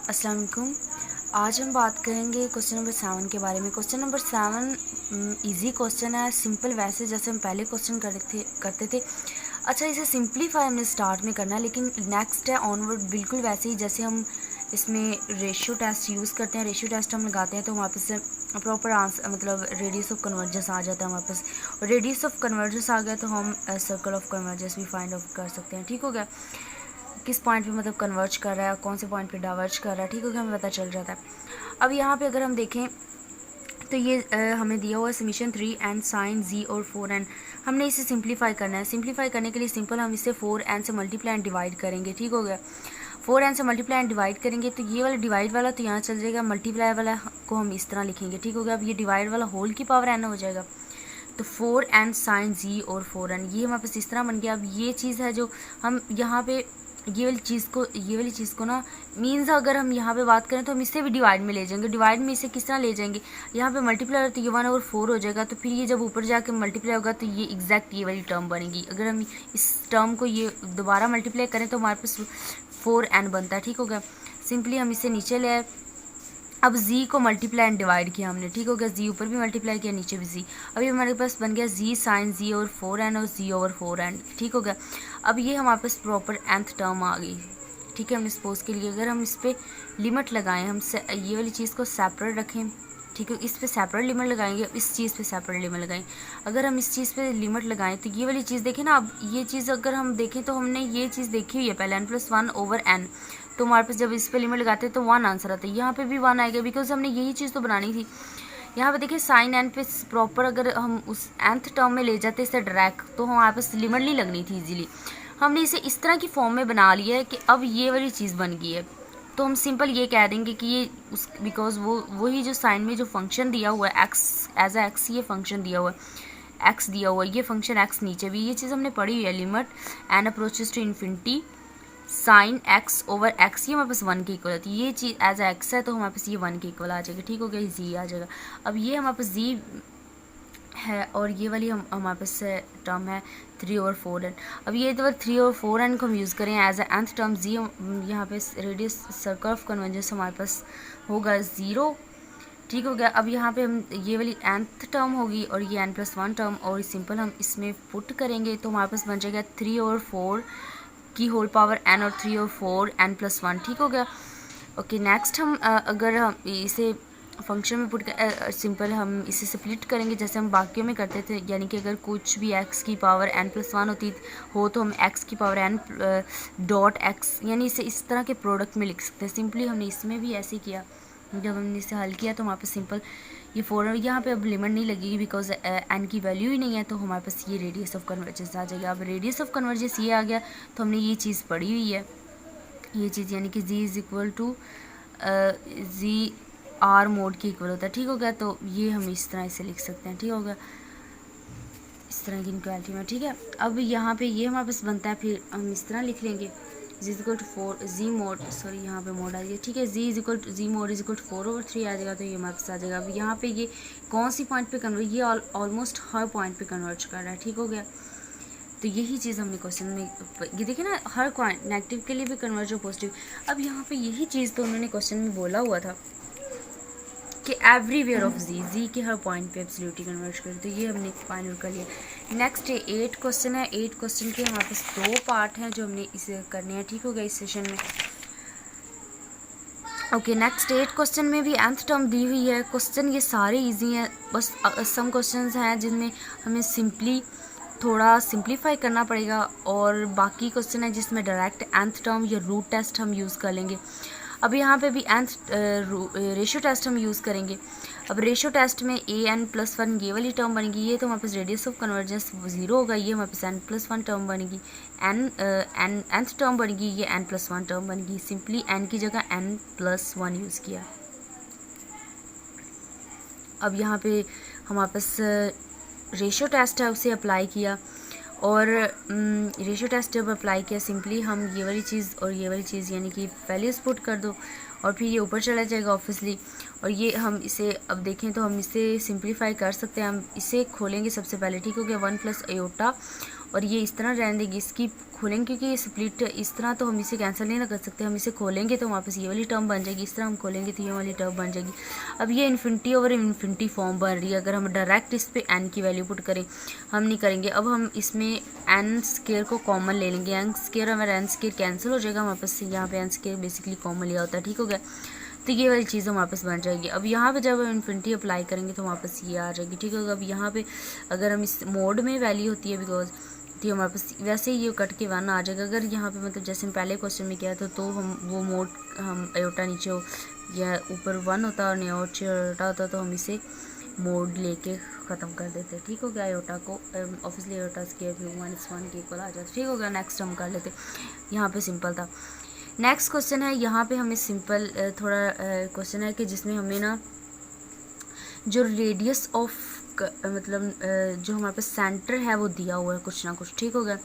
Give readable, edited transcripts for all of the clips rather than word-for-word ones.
अस्सलाम वालेकुम। आज हम बात करेंगे क्वेश्चन नंबर 7 के बारे में। क्वेश्चन नंबर 7 इजी क्वेश्चन है, सिंपल वैसे जैसे हम पहले क्वेश्चन करते थे। अच्छा, इसे सिंपलीफाई हमने स्टार्ट में करना है, लेकिन नेक्स्ट है ऑनवर्ड बिल्कुल वैसे ही जैसे हम इसमें रेशियो टेस्ट यूज़ करते हैं। रेशियो टेस्ट हम लगाते हैं तो हमारे पास प्रॉपर आंसर मतलब रेडियस ऑफ कन्वर्जेंस आ जाता है हमारे पास। और रेडियस ऑफ कन्वर्जेंस आ गया तो हम सर्कल ऑफ कन्वर्जेंस भी फाइंड आउट कर सकते हैं। ठीक हो गया, किस पॉइंट पे मतलब कन्वर्ज कर रहा है, कौन से पॉइंट पे डाइवर्ज कर रहा है, ठीक हो गया, हमें पता चल जाता है। अब यहाँ पे अगर हम देखें तो ये हमें दिया हुआ है समीशन 3n साइन z और 4n। हमने इसे सिंप्लीफाई करना है। सिंप्लीफाई करने के लिए सिंपल हम इसे 4n से मल्टीप्लाई एंड डिवाइड करेंगे। ठीक हो गया, 4n से मल्टीप्लाई एंड डिवाइड करेंगे तो ये वाला डिवाइड वाला तो यहाँ चल जाएगा, मल्टीप्लाई वाला को हम इस तरह लिखेंगे। ठीक हो गया, अब ये डिवाइड वाला होल की पावर n हो जाएगा तो 4n साइन z और 4n ये हमारे पास इस तरह बन गया। अब ये चीज़ है जो हम यहाँ पे ये वाली चीज़ को ना मीन्स अगर हम यहाँ पे बात करें तो हम इससे भी डिवाइड में ले जाएंगे। डिवाइड में इसे किस तरह ले जाएंगे, यहाँ पे मल्टीप्लाई हो तो ये 1/4 हो जाएगा, तो फिर ये जब ऊपर जाके मल्टीप्लाई होगा तो ये एग्जैक्ट ये वाली टर्म बनेगी। अगर हम इस टर्म को ये दोबारा मल्टीप्लाई करें तो हमारे पास 4n बनता है। ठीक हो गया, सिंपली हम इसे नीचे ले आए। अब z को मल्टीप्लाई एंड डिवाइड किया हमने। ठीक हो गया, z ऊपर भी मल्टीप्लाई किया, नीचे भी z। अभी हमारे पास बन गया z साइन z और 4n और z/4n। ठीक हो गया, अब ये हमारे पास प्रॉपर nth टर्म आ गई। ठीक है, हमने सपोज के लिए अगर हम इस पर लिमिट लगाएं, हम ये वाली चीज़ को सेपरेट रखें। ठीक है, इस पे सेपरेट लिमिट लगाएंगे, इस चीज़ पे सेपरेट लिमिट लगाएं। अगर हम इस चीज़ पे लिमिट लगाएं तो ये वाली चीज़ देखें ना, अब ये चीज़ अगर हम देखें तो हमने ये चीज़ देखी हुई है पहले n+1/n, तो हमारे पास जब इस पे लिमिट लगाते हैं तो 1 आंसर आता है। यहाँ पे भी 1 आएगा बिकॉज हमने यही चीज़ तो बनानी थी। यहाँ पे देखिए साइन n पे प्रॉपर अगर हम उस nth टर्म में ले जाते इसे डायरेक्ट तो हमारे पास लिमिट नहीं लगनी थी इजीली। हमने इसे इस तरह की फॉर्म में बना लिया है कि अब ये वाली चीज़ बन गई है, तो हम सिंपल ये कह देंगे कि ये उस बिकॉज वही जो साइन में जो फंक्शन दिया हुआ है एक्स एज ए एक्स, ये फंक्शन दिया हुआ है एक्स दिया हुआ है, ये फंक्शन एक्स नीचे भी, ये चीज़ हमने पढ़ी हुई है। Limit n approaches to infinity sine x/x ये हमारे पास 1 के इक्वल आती है। ये चीज़ एज ए एक्स है तो हमारे पास ये 1 के इक्वल आ जाएगा। ठीक हो गया, z आ जाएगा। अब ये हमारे पास z है और ये वाली हमारे पास टर्म है 3/4n। अब ये तो 3/4n को हम यूज़ करें as a nth term z, यहाँ पे रेडियस सर्कल ऑफ कन्वर्जेंस हमारे पास होगा 0। ठीक हो गया, अब यहाँ पे हम ये वाली nth टर्म होगी और ये n+1 टर्म, और सिंपल हम इसमें पुट करेंगे तो हमारे पास बन जाएगा 3/4 की होल पावर n और 3/4 n+1। ठीक हो गया, ओके। नेक्स्ट हम अगर हम इसे फंक्शन में पुट कर सिंपल हम इसे स्प्लिट करेंगे जैसे हम बाकियों में करते थे, यानी कि अगर कुछ भी x की पावर n+1 होती हो तो हम x की पावर n डॉट x यानी इसे इस तरह के प्रोडक्ट में लिख सकते हैं। सिंपली हमने इसमें भी ऐसे किया, जब हमने इसे हल किया तो हमारे पास सिंपल ये 4 यहाँ पे अब लिमिट नहीं लगेगी बिकॉज n की वैल्यू ही नहीं है, तो हमारे पास ये रेडियस ऑफ कन्वर्जेंस आ जाएगा। अब रेडियस ऑफ कन्वर्जेंस ये आ गया तो हमने ये चीज़ पढ़ी हुई है, ये चीज़ यानी कि z = z r मोड के इक्वल होता है। ठीक हो गया, तो ये हम इस तरह इसे लिख सकते हैं। ठीक होगा, इस तरह की इनक्वालिटी में। ठीक है, अब यहाँ पे ये हमारे पास बनता है, फिर हम इस तरह लिख लेंगे z = 4 z मोड, सॉरी यहाँ पे मोड आ जाएगा। ठीक है, z मोड = 4/3 आ जाएगा, तो ये हमारे पास आ जाएगा। अब यहाँ पे ये कौन सी पॉइंट पे कन्वर्ट, ये ऑलमोस्ट हर पॉइंट पे कन्वर्ट कर रहा है। ठीक हो गया, तो यही चीज़ हमने क्वेश्चन में ये देखिए ना, हर पॉइंट नेगेटिव के लिए भी कन्वर्ट और पॉजिटिव। अब यहाँ पे यही चीज़ तो उन्होंने क्वेश्चन में बोला हुआ था कि एवरीवेयर ऑफ जी के हर पॉइंट पे एब्सोल्यूटली कन्वर्ट करें, तो ये हमने फाइंड आउट कर लिया। नेक्स्ट 8 क्वेश्चन है। 8 क्वेश्चन के हमारे पास 2 पार्ट हैं जो हमने इसे करने हैं। ठीक हो गया, इस सेशन में। ओके, नेक्स्ट 8 क्वेश्चन में भी nth टर्म दी हुई है। क्वेश्चन ये सारे इजी हैं, बस सम क्वेश्चंस हैं जिनमें हमें सिंपली थोड़ा सिंप्लीफाई करना पड़ेगा, और बाकी क्वेश्चन है जिसमें डायरेक्ट nth टर्म या रूट टेस्ट हम यूज़ कर लेंगे। अब यहाँ पे भी nth रेशियो टेस्ट हम यूज़ करेंगे। अब रेशियो टेस्ट में an+1 ये वाली टर्म बनेगी, ये तो हमारे पास रेडियस ऑफ कन्वर्जेंस 0 होगा, ये हमारे पास n+1 टर्म बनेगी। nth टर्म बनेगी, ये n+1 टर्म बनेगी। सिंपली n की जगह n+1 यूज़ किया। अब यहाँ पे हमारे पास रेशियो टेस्ट है, उसे अप्लाई किया, और रेशियो टेस्ट जब अप्लाई किया सिंपली हम ये वाली चीज़ और ये वाली चीज़ यानी कि वैल्यूज़ पुट कर दो और फिर ये ऊपर चला जाएगा ऑब्वियसली। और ये हम इसे अब देखें तो हम इसे सिंप्लीफाई कर सकते हैं। हम इसे खोलेंगे सबसे पहले। ठीक हो गया, 1 + i और ये इस तरह रहने देगी, इसकी खोलेंगे क्योंकि ये स्प्लिट इस तरह तो हम इसे कैंसिल नहीं ना कर सकते, हम इसे खोलेंगे तो वापस ये वाली टर्म बन जाएगी, इस तरह हम खोलेंगे तो ये वाली टर्म बन जाएगी। अब ये इन्फिनिटी ओवर इन्फिनिटी फॉर्म बन रही है। अगर हम डायरेक्ट इस पर एन की वैल्यू पुट करें, हम नहीं करेंगे। अब हम इसमें एन स्केयर को कॉमन ले लेंगे, एन स्केयर हमारा एन स्केयर कैंसिल हो जाएगा, वापस से यहाँ पे एन स्केयर बेसिकली कॉमन लिया होता है, ठीक हो गया। तो ये वाली चीज़ वापस बन जाएगी। अब यहाँ पे जब हम इन्फिनिटी अप्लाई करेंगे तो वापस ये आ जाएगी, ठीक होगा। अब यहाँ पे अगर हम इस मोड में वैल्यू होती है बिकॉज, तो हमारे पास वैसे ही ये कट के 1 आ जाएगा। अगर यहाँ पे मतलब जैसे हम पहले क्वेश्चन में किया था तो हम वो मोड हम आयोटा नीचे हो या ऊपर 1 होता और नीचे आयोटा होता तो हम इसे मोड लेके ख़त्म कर देते, ठीक हो गया। आयोटा को ऑब्वियसली आयोटा स्क्वायर क्यूब -1 के इक्वल आ जाता, ठीक हो गया। नेक्स्ट हम कर लेते, यहाँ पे सिंपल था। नेक्स्ट क्वेश्चन है, यहाँ पे हमें सिंपल थोड़ा क्वेश्चन है कि जिसमें हमें ना जो रेडियस ऑफ मतलब जो हमारे पास सेंटर है वो दिया हुआ है कुछ ना कुछ, ठीक हो गया।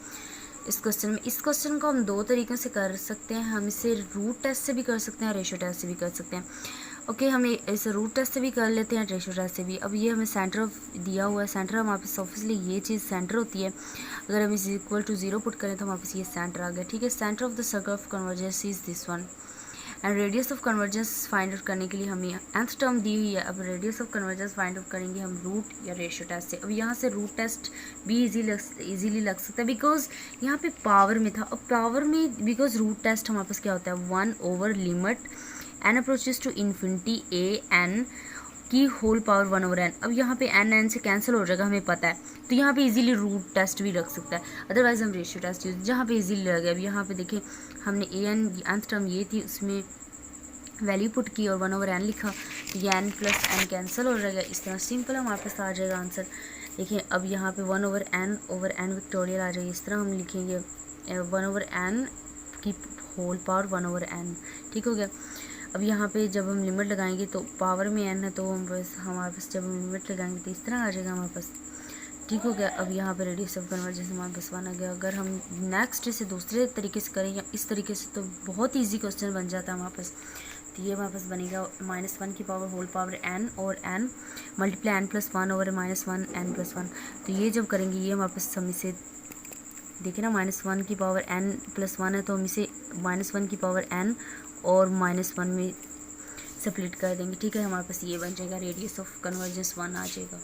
इस क्वेश्चन में, इस क्वेश्चन को हम 2 तरीक़ों से कर सकते हैं, हम इसे रूट टेस्ट से भी कर सकते हैं, रेशो टेस्ट से भी कर सकते हैं। ओके, हम इसे रूट टेस्ट से भी कर लेते हैं, रेशो टेस्ट से भी। अब ये हमें सेंटर ऑफ दिया हुआ है, सेंटर हमारे पास ऑब्वियसली ये चीज़ सेंटर होती है। अगर हम इस इक्वल टू 0 पुट करें तो हमारे पास ये सेंटर आ गया, ठीक है। Centre of the circle of convergence is this one and radius of convergence find out करने के लिए हमें nth टर्म दी हुई है। अब radius of convergence find out करेंगे हम रूट या रेशियो टेस्ट से। अब यहाँ से रूट टेस्ट भी इजीली लग सकता है बिकॉज यहाँ पे पावर में था। अब पावर में बिकॉज रूट टेस्ट हमारे पास क्या होता है 1 over limit n approaches to infinity a n की होल पावर 1 ओवर n। अब यहाँ पे n से कैंसिल हो जाएगा, हमें पता है, तो यहाँ पे इजीली रूट टेस्ट भी रख सकता है। अदरवाइज हम रेशियो टेस्ट यूज जहाँ पे इजीली लगे। अब यहाँ पे देखें हमने nth टर्म ये थी, उसमें वैल्यू पुट की और 1 ओवर n लिखा, तो ये n प्लस n कैंसिल हो जाएगा। इस तरह सिंपल हमारे पास आ जाएगा आंसर। देखिए अब यहाँ पे 1 ओवर n विक्टोरियल आ जाएगी, इस तरह हम लिखेंगे 1 ओवर n की होल पावर 1 ओवर n, ठीक हो गया। अब यहाँ पे जब हम लिमिट लगाएंगे तो पावर में n है तो हमारे पास जब हम लिमिट लगाएंगे तो इस तरह आ जाएगा हमारे पास, ठीक हो गया। अब यहाँ पे रेडियस ऑफ कन्वर्जेंस हमारे पास 1 आ गया। अगर हम नेक्स्ट इसे दूसरे तरीके से करें या इस तरीके से तो बहुत ईजी क्वेश्चन बन जाता है हमारे पास। तो ये हमारे पास बनेगा -1 की पावर होल पावर n और n multiply n plus 1 over -1 n plus 1। तो ये जब करेंगे ये हमारे पास हम इसे देखिए ना -1 की पावर n प्लस 1 है तो हम इसे -1 की पावर n और -1 में स्प्लिट कर देंगे, ठीक है। हमारे पास ये बन जाएगा रेडियस ऑफ कन्वर्जेंस 1 आ जाएगा।